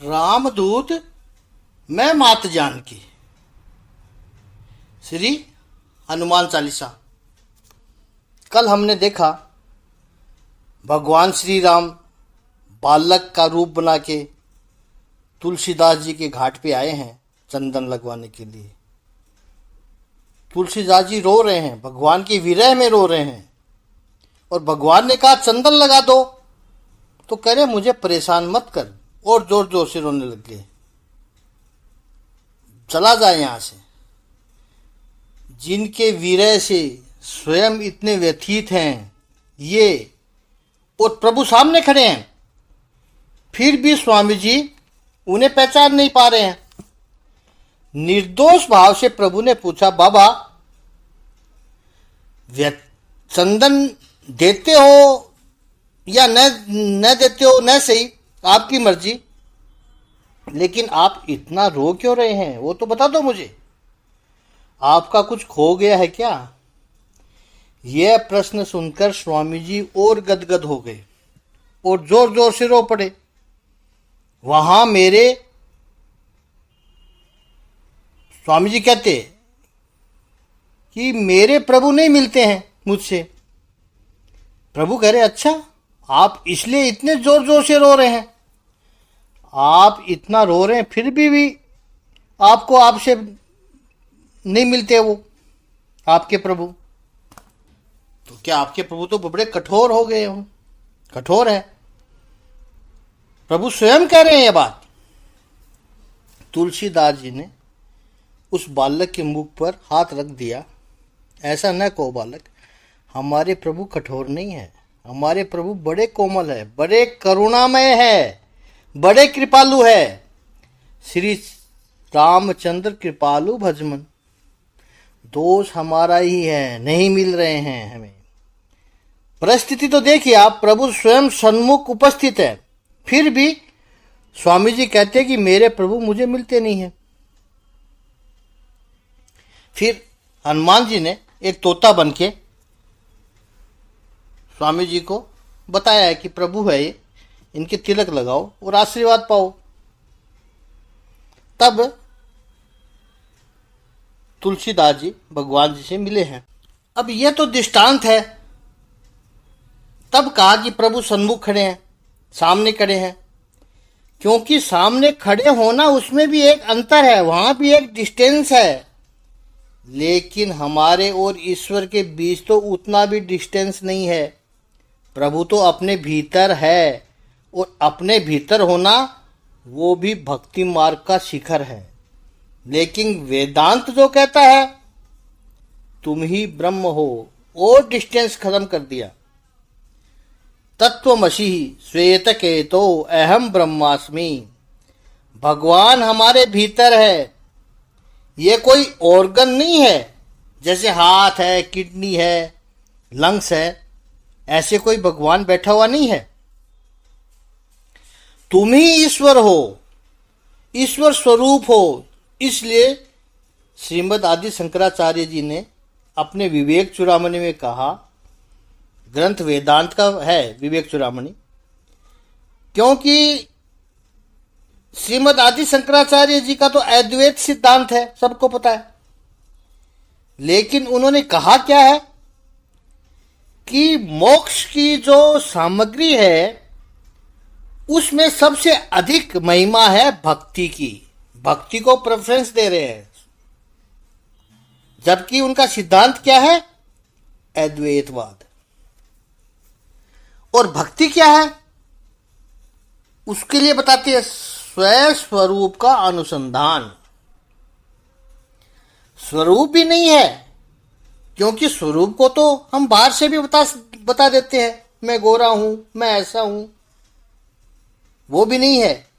रामदूत मैं मात जानकी। श्री हनुमान चालीसा। कल हमने देखा भगवान श्री राम बालक का रूप बना के तुलसीदास जी के घाट पे आए हैं चंदन लगवाने के लिए। तुलसीदास जी रो रहे हैं, भगवान की विरह में रो रहे हैं। और भगवान ने कहा चंदन लगा दो, तो कह रहे मुझे परेशान मत कर, और जोर जोर से रोने लग गए। चला जाए यहां से। जिनके विरह से स्वयं इतने व्यथित हैं ये, और प्रभु सामने खड़े हैं, फिर भी स्वामी जी उन्हें पहचान नहीं पा रहे हैं। निर्दोष भाव से प्रभु ने पूछा, बाबा चंदन देते हो या न देते हो न सही, आपकी मर्जी, लेकिन आप इतना रो क्यों रहे हैं वो तो बता दो मुझे। आपका कुछ खो गया है क्या? यह प्रश्न सुनकर स्वामी जी और गदगद हो गए और जोर जोर से रो पड़े। वहां मेरे स्वामी जी कहते कि मेरे प्रभु नहीं मिलते हैं मुझसे। प्रभु कह रहे अच्छा, आप इसलिए इतने जोर जोर से रो रहे हैं? आप इतना रो रहे हैं फिर भी आपको आपसे नहीं मिलते वो आपके प्रभु। तो क्या आपके प्रभु तो बड़े कठोर हो गए हो? कठोर है, प्रभु स्वयं कह रहे हैं ये बात। तुलसीदास जी ने उस बालक के मुख पर हाथ रख दिया। ऐसा न कहो बालक, हमारे प्रभु कठोर नहीं है, हमारे प्रभु बड़े कोमल है, बड़े करुणामय है, बड़े कृपालु है। श्री रामचंद्र कृपालु भजमन। दोष हमारा ही है, नहीं मिल रहे हैं हमें। परिस्थिति तो देखिए आप, प्रभु स्वयं सन्मुख उपस्थित है, फिर भी स्वामी जी कहते हैं कि मेरे प्रभु मुझे मिलते नहीं है। फिर हनुमान जी ने एक तोता बनके स्वामी जी को बताया है कि प्रभु है ये, इनके तिलक लगाओ और आशीर्वाद पाओ। तब तुलसीदास जी भगवान जी से मिले हैं। अब यह तो दृष्टांत है। तब कहा कि प्रभु सन्मुख खड़े हैं, सामने खड़े हैं, क्योंकि सामने खड़े होना उसमें भी एक अंतर है, वहां भी एक डिस्टेंस है। लेकिन हमारे और ईश्वर के बीच तो उतना भी डिस्टेंस नहीं है। प्रभु तो अपने भीतर है, और अपने भीतर होना वो भी भक्ति मार्ग का शिखर है। लेकिन वेदांत जो कहता है तुम ही ब्रह्म हो, और डिस्टेंस खत्म कर दिया। तत्वमसि श्वेत केतो अहम ब्रह्मास्मि। भगवान हमारे भीतर है, ये कोई ऑर्गन नहीं है जैसे हाथ है, किडनी है, लंग्स है, ऐसे कोई भगवान बैठा हुआ नहीं है। तुम ही ईश्वर हो, ईश्वर स्वरूप हो। इसलिए श्रीमद् आदि शंकराचार्य जी ने अपने विवेक चूड़ामणि में कहा, ग्रंथ वेदांत का है विवेक चूड़ामणि, क्योंकि श्रीमद् आदि शंकराचार्य जी का तो अद्वैत सिद्धांत है, सबको पता है। लेकिन उन्होंने कहा क्या है कि मोक्ष की जो सामग्री है उसमें सबसे अधिक महिमा है भक्ति की। भक्ति को प्रेफरेंस दे रहे हैं, जबकि उनका सिद्धांत क्या है? अद्वैतवाद। और भक्ति क्या है उसके लिए बताते हैं स्वयं स्वरूप का अनुसंधान। स्वरूप भी नहीं है, क्योंकि स्वरूप को तो हम बाहर से भी बता देते हैं, मैं गोरा हूं, मैं ऐसा हूं, वो भी नहीं है।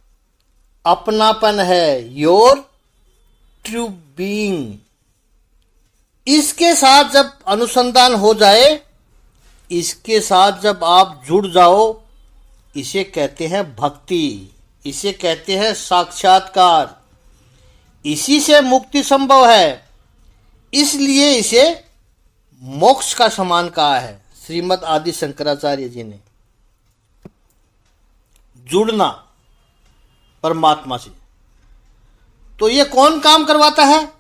अपनापन है, योर ट्रू बीइंग। इसके साथ जब अनुसंधान हो जाए, इसके साथ जब आप जुड़ जाओ, इसे कहते हैं भक्ति, इसे कहते हैं साक्षात्कार। इसी से मुक्ति संभव है, इसलिए इसे मोक्ष का समान कहा है श्रीमद् आदि शंकराचार्य जी ने। जुड़ना, परमात्मा से। तो ये कौन काम करवाता है?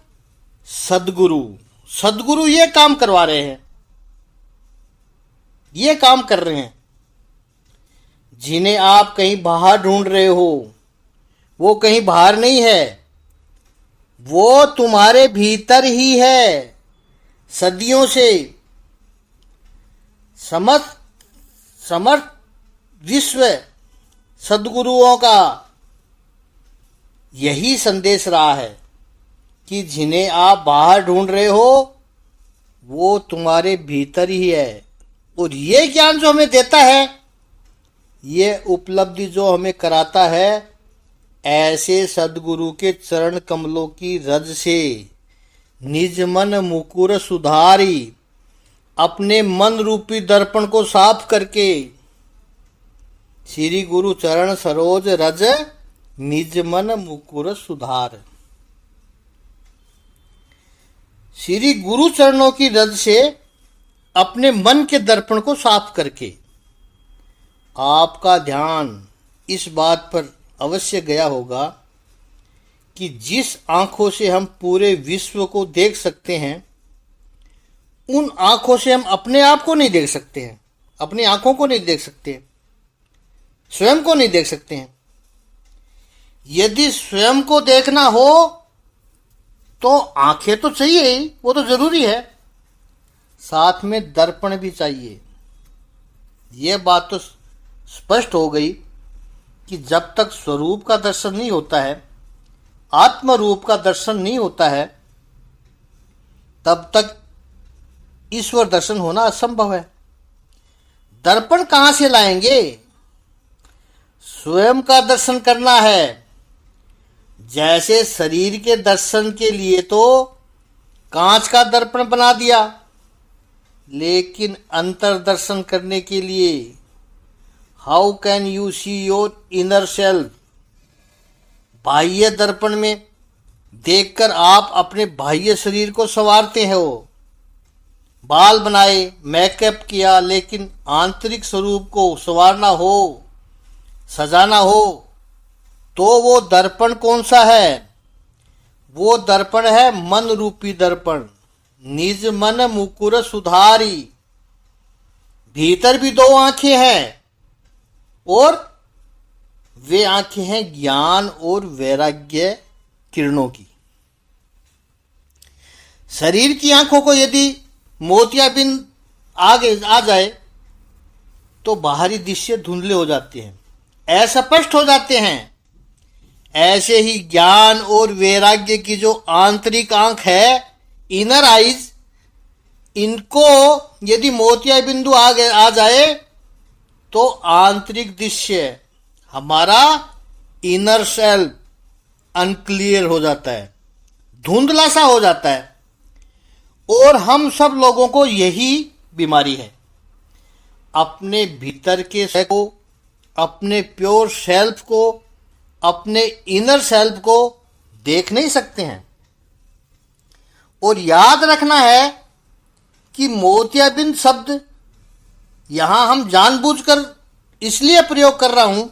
सद्गुरु। सद्गुरु ये काम करवा रहे हैं, ये काम कर रहे हैं। जिन्हें आप कहीं बाहर ढूंढ रहे हो, वो कहीं बाहर नहीं है, वो तुम्हारे भीतर ही है। सदियों से समर्थ विश्व सद्गुरुओं का यही संदेश रहा है कि जिन्हें आप बाहर ढूंढ रहे हो वो तुम्हारे भीतर ही है। और ये ज्ञान जो हमें देता है, ये उपलब्धि जो हमें कराता है, ऐसे सद्गुरु के चरण कमलों की रज से निज मन मुकुर सुधारी, अपने मन रूपी दर्पण को साफ करके श्री गुरु चरण सरोज रज निज मन मुकुर सुधार। श्री गुरु चरणों की रज से अपने मन के दर्पण को साफ करके आपका ध्यान इस बात पर अवश्य गया होगा कि जिस आंखों से हम पूरे विश्व को देख सकते हैं, उन आंखों से हम अपने आप को नहीं देख सकते हैं, अपनी आंखों को नहीं देख सकते, स्वयं को नहीं देख सकते हैं। यदि स्वयं को देखना हो तो आंखें तो चाहिए ही, वो तो जरूरी है, साथ में दर्पण भी चाहिए। यह बात तो स्पष्ट हो गई कि जब तक स्वरूप का दर्शन नहीं होता है, आत्म रूप का दर्शन नहीं होता है, तब तक ईश्वर दर्शन होना असंभव है। दर्पण कहां से लाएंगे? स्वयं का दर्शन करना है। जैसे शरीर के दर्शन के लिए तो कांच का दर्पण बना दिया, लेकिन अंतर दर्शन करने के लिए how can you see your inner self? बाह्य दर्पण में देखकर आप अपने बाह्य शरीर को संवारते हो, बाल बनाए, मेकअप किया, लेकिन आंतरिक स्वरूप को संवारना हो, सजाना हो, तो वो दर्पण कौन सा है? वो दर्पण है मन रूपी दर्पण। निज मन मुकुर सुधारी। भीतर भी दो आंखें हैं, और वे आंखें हैं ज्ञान और वैराग्य किरणों की। शरीर की आंखों को यदि मोतियाबिंद आगे आ जाए तो बाहरी दृश्य धुंधले हो जाते हैं, अस्पष्ट हो जाते हैं। ऐसे ही ज्ञान और वैराग्य की जो आंतरिक आंख है, इनर आइज, इनको यदि मोतिया बिंदु आ जाए तो आंतरिक दृश्य, हमारा इनर सेल्फ अनक्लियर हो जाता है, धुंधला सा हो जाता है। और हम सब लोगों को यही बीमारी है। अपने भीतर के सेल्फ को, अपने प्योर सेल्फ को, अपने इनर सेल्फ को देख नहीं सकते हैं। और याद रखना है कि मोतियाबिंद शब्द यहां हम जानबूझकर इसलिए प्रयोग कर रहा हूं,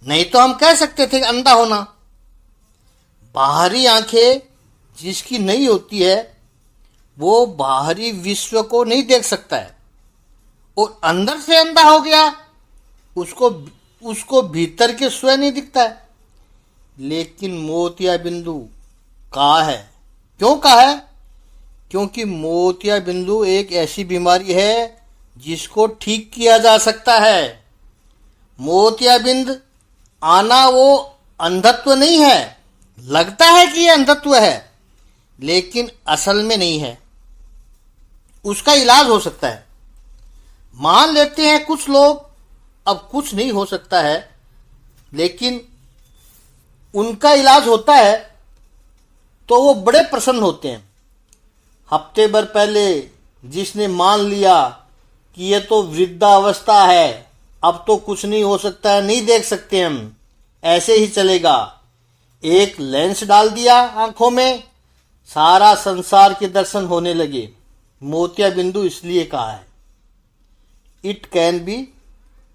नहीं तो हम कह सकते थे अंधा होना। बाहरी आंखें जिसकी नहीं होती है, वो बाहरी विश्व को नहीं देख सकता है, और अंदर से अंधा हो गया, उसको भीतर के स्वयं नहीं दिखता है। लेकिन मोतिया बिंदु कहा है? क्यों कहा है? क्योंकि मोतिया बिंदु एक ऐसी बीमारी है जिसको ठीक किया जा सकता है। मोतिया बिंद आना वो अंधत्व नहीं है। लगता है कि यह अंधत्व है, लेकिन असल में नहीं है। उसका इलाज हो सकता है। मान लेते हैं कुछ लोग अब कुछ नहीं हो सकता है, लेकिन उनका इलाज होता है तो वो बड़े प्रसन्न होते हैं। हफ्ते भर पहले जिसने मान लिया कि ये तो वृद्धावस्था है, अब तो कुछ नहीं हो सकता है, नहीं देख सकते हम, ऐसे ही चलेगा, एक लेंस डाल दिया आंखों में, सारा संसार के दर्शन होने लगे। मोतिया बिंदु इसलिए कहा है, इट कैन बी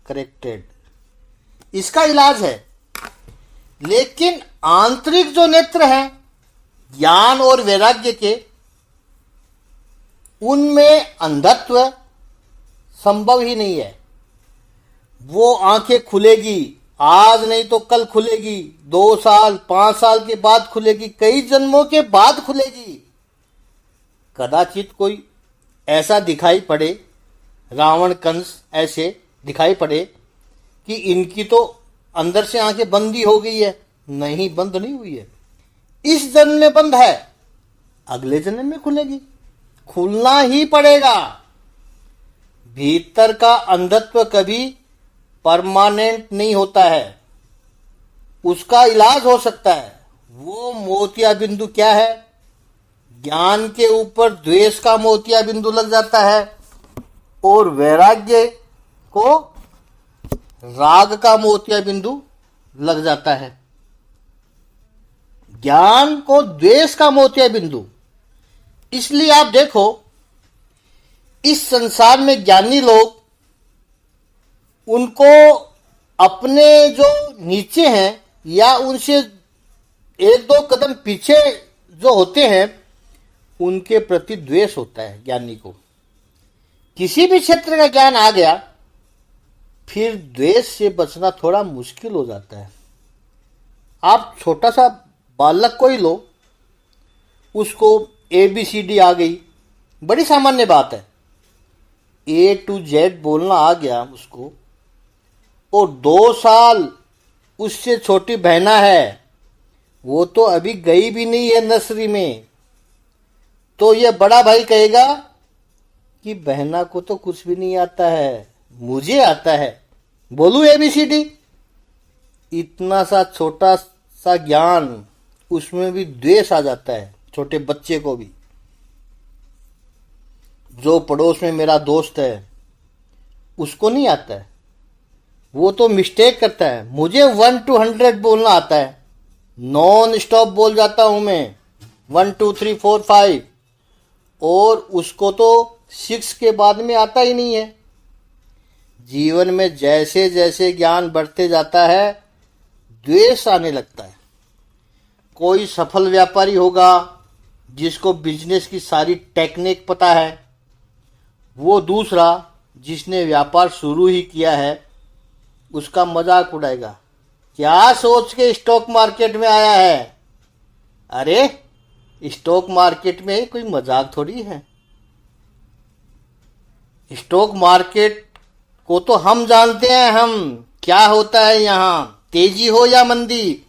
करेक्टेड। इसका इलाज है लेकिन आंतरिक जो नेत्र हैं ज्ञान और वैराग्य के, उनमें अंधत्व संभव ही नहीं है। वो आंखें खुलेगी, आज नहीं तो कल खुलेगी, 2 साल 5 साल के बाद खुलेगी, कई जन्मों के बाद खुलेगी। कदाचित कोई ऐसा दिखाई पड़े, रावण कंस ऐसे दिखाई पड़े कि इनकी तो अंदर से आंखें बंद ही हो गई है। नहीं, बंद नहीं हुई है, इस जन्म में बंद है, अगले जन्म में खुलेगी, खुलना ही पड़ेगा। भीतर का अंधत्व कभी परमानेंट नहीं होता है, उसका इलाज हो सकता है। वो मोतिया बिंदु क्या है? ज्ञान के ऊपर द्वेष का मोतिया बिंदु लग जाता है और वैराग्य को राग का मोतिया बिंदु लग जाता है। ज्ञान को द्वेष का मोतिया बिंदु। इसलिए आप देखो, इस संसार में ज्ञानी लोग, उनको अपने जो नीचे हैं या उनसे 1-2 कदम पीछे जो होते हैं, उनके प्रति द्वेष होता है ज्ञानी को। किसी भी क्षेत्र का ज्ञान आ गया, फिर द्वेष से बचना थोड़ा मुश्किल हो जाता है। आप छोटा सा बालक को ही लो, उसको ABCD आ गई, बड़ी सामान्य बात है, A to Z बोलना आ गया उसको, और 2 साल उससे छोटी बहना है, वो तो अभी गई भी नहीं है नर्सरी में, तो ये बड़ा भाई कहेगा कि बहना को तो कुछ भी नहीं आता है, मुझे आता है, बोलू ABCD। इतना सा छोटा सा ज्ञान, उसमें भी द्वेष आ जाता है छोटे बच्चे को भी। जो पड़ोस में मेरा दोस्त है, उसको नहीं आता है, वो तो मिस्टेक करता है। मुझे 1 to 100 बोलना आता है, नॉन स्टॉप बोल जाता हूं मैं, 1 2 3 4 5, और उसको तो 6 के बाद में आता ही नहीं है। जीवन में जैसे जैसे ज्ञान बढ़ते जाता है, द्वेष आने लगता है। कोई सफल व्यापारी होगा जिसको बिजनेस की सारी टेक्निक पता है, वो दूसरा जिसने व्यापार शुरू ही किया है उसका मजाक उड़ाएगा, क्या सोच के स्टॉक मार्केट में आया है। अरे स्टॉक मार्केट में कोई मजाक थोड़ी है। स्टॉक मार्केट को तो हम जानते हैं, हम क्या होता है यहाँ, तेजी हो या मंदी,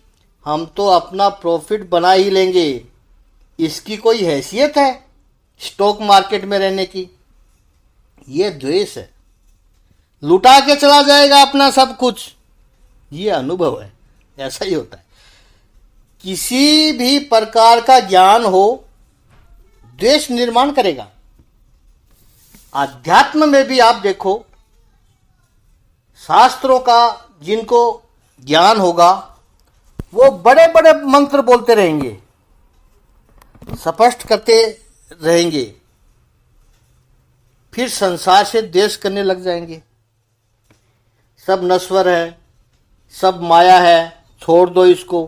हम तो अपना प्रॉफिट बना ही लेंगे। इसकी कोई हैसियत है स्टॉक मार्केट में रहने की? ये द्वेष है, लुटा के चला जाएगा अपना सब कुछ, ये अनुभव है, ऐसा ही होता है। किसी भी प्रकार का ज्ञान हो, द्वेष निर्माण करेगा। आध्यात्म में भी आप देखो, शास्त्रों का जिनको ज्ञान होगा, वो बड़े बड़े मंत्र बोलते रहेंगे, स्पष्ट करते रहेंगे, फिर संसार से द्वेष करने लग जाएंगे। सब नश्वर है, सब माया है, छोड़ दो इसको।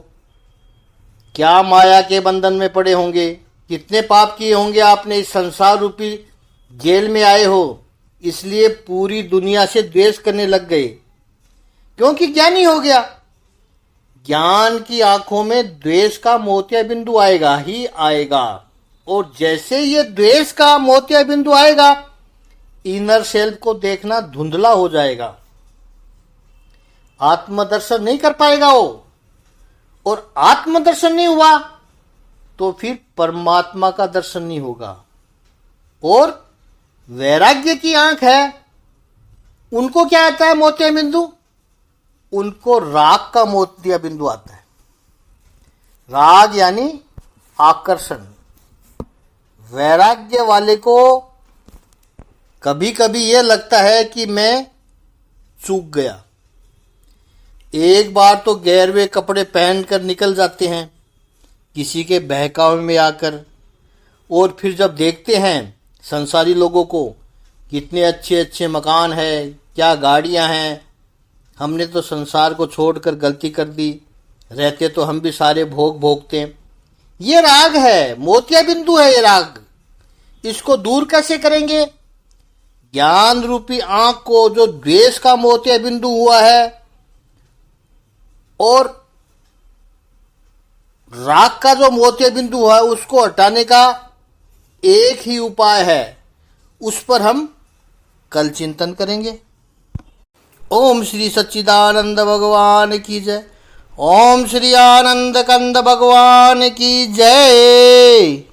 क्या माया के बंधन में पड़े होंगे, कितने पाप किए होंगे आपने, इस संसार रूपी जेल में आए हो, इसलिए पूरी दुनिया से द्वेष करने लग गए, क्योंकि ज्ञानी हो गया। ज्ञान की आंखों में द्वेष का मोतिया बिंदु आएगा ही आएगा, और जैसे ये द्वेष का मोतिया बिंदु आएगा, इनर सेल्फ को देखना धुंधला हो जाएगा, आत्मदर्शन नहीं कर पाएगा वो, और आत्मदर्शन नहीं हुआ तो फिर परमात्मा का दर्शन नहीं होगा। और वैराग्य की आंख है, उनको क्या आता है मोतिया बिंदु? उनको राग का मोतिया बिंदु आता है। राग यानी आकर्षण। वैराग्य वाले को कभी कभी यह लगता है कि मैं चूक गया। एक बार तो गैरवे कपड़े पहनकर निकल जाते हैं किसी के बहकावे में आकर, और फिर जब देखते हैं संसारी लोगों को, कितने अच्छे अच्छे मकान है, क्या गाड़ियां हैं, हमने तो संसार को छोड़कर गलती कर दी, रहते तो हम भी सारे भोग भोगते। ये राग है, मोतिया बिंदु है ये राग। इसको दूर कैसे करेंगे? ज्ञान रूपी आंख को जो द्वेष का मोतिया बिंदु हुआ है और राग का जो मोतिया बिंदु हुआ है उसको हटाने का एक ही उपाय है, उस पर हम कल चिंतन करेंगे। ओम श्री सच्चिदानंद भगवान की जय। ओम श्री आनंद कंद भगवान की जय।